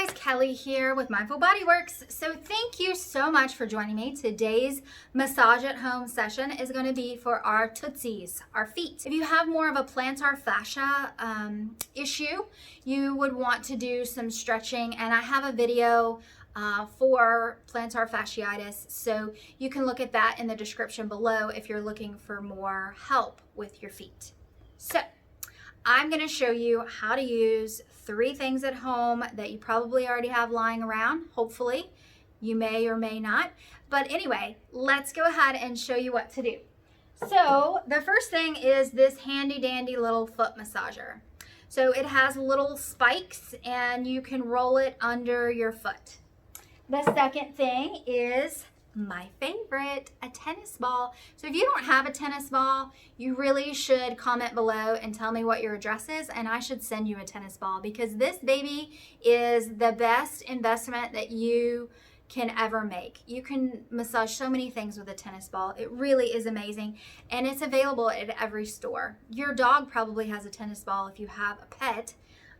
guys, Kelly here with Mindful Bodyworks. So thank you so much for joining me. Today's massage at home session is going to be for our tootsies, our feet. If you have more of a plantar fascia issue, you would want to do some stretching, and I have a video for plantar fasciitis, so you can look at that in the description below if you're looking for more help with your feet. So I'm going to show you how to use 3 things at home that you probably already have lying around. Hopefully, you may or may not. But anyway, let's go ahead and show you what to do. So the first thing is this handy dandy little foot massager. So it has little spikes and you can roll it under your foot. The second thing is my favorite, a tennis ball. So if you don't have a tennis ball, you really should comment below and tell me what your address is, and I should send you a tennis ball, because this baby is the best investment that you can ever make. You can massage so many things with a tennis ball. It really is amazing, and it's available at every store. Your dog probably has a tennis ball if you have a pet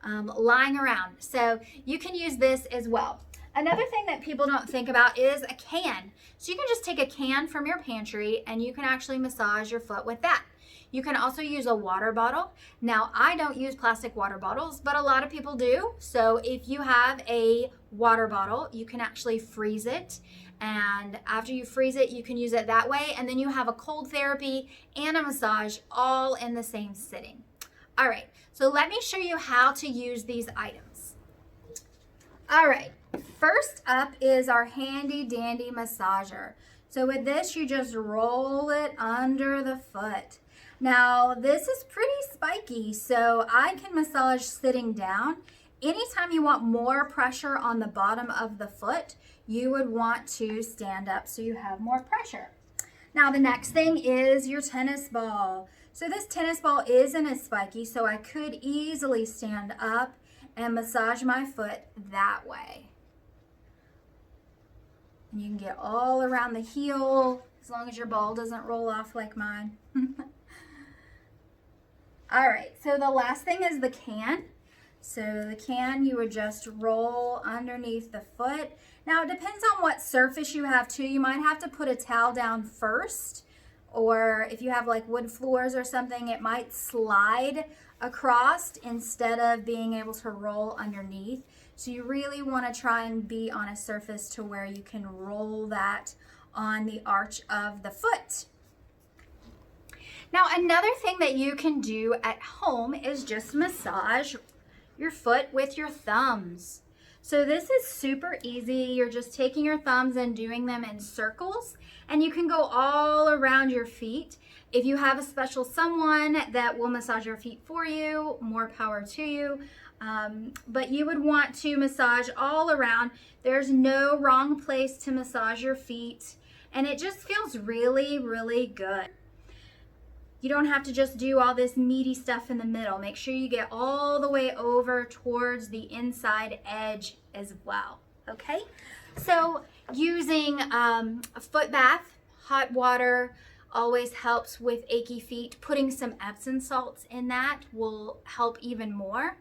lying around, so you can use this as well. Another thing that people don't think about is a can. So you can just take a can from your pantry and you can actually massage your foot with that. You can also use a water bottle. Now, I don't use plastic water bottles, but a lot of people do. So if you have a water bottle, you can actually freeze it. And after you freeze it, you can use it that way. And then you have a cold therapy and a massage all in the same sitting. All right, so let me show you how to use these items. All right, first up is our handy dandy massager. So with this, you just roll it under the foot. Now, this is pretty spiky, so I can massage sitting down. Anytime you want more pressure on the bottom of the foot, you would want to stand up so you have more pressure. Now, the next thing is your tennis ball. So this tennis ball isn't as spiky, so I could easily stand up and massage my foot that way. And you can get all around the heel as long as your ball doesn't roll off like mine. All right, so the last thing is the can. So the can you would just roll underneath the foot. Now it depends on what surface you have too. You might have to put a towel down first, or if you have like wood floors or something, it might slide across instead of being able to roll underneath. So you really want to try and be on a surface to where you can roll that on the arch of the foot. Now, another thing that you can do at home is just massage your foot with your thumbs. So this is super easy. You're just taking your thumbs and doing them in circles, and you can go all around your feet. If you have a special someone that will massage your feet for you, more power to you. But you would want to massage all around. There's no wrong place to massage your feet, and it just feels really, really good. You don't have to just do all this meaty stuff in the middle. Make sure you get all the way over towards the inside edge as well, okay? So using a foot bath, hot water, always helps with achy feet. Putting some Epsom salts in that will help even more.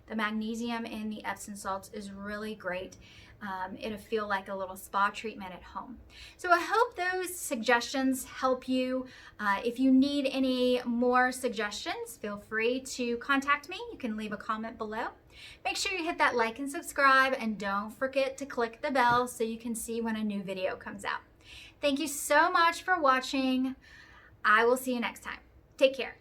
The magnesium in the Epsom salts is really great. It'll feel like a little spa treatment at home. So I hope those suggestions help you. If you need any more suggestions, feel free to contact me. You can leave a comment below. Make sure you hit that like and subscribe, and don't forget to click the bell so you can see when a new video comes out. Thank you so much for watching. I will see you next time. Take care.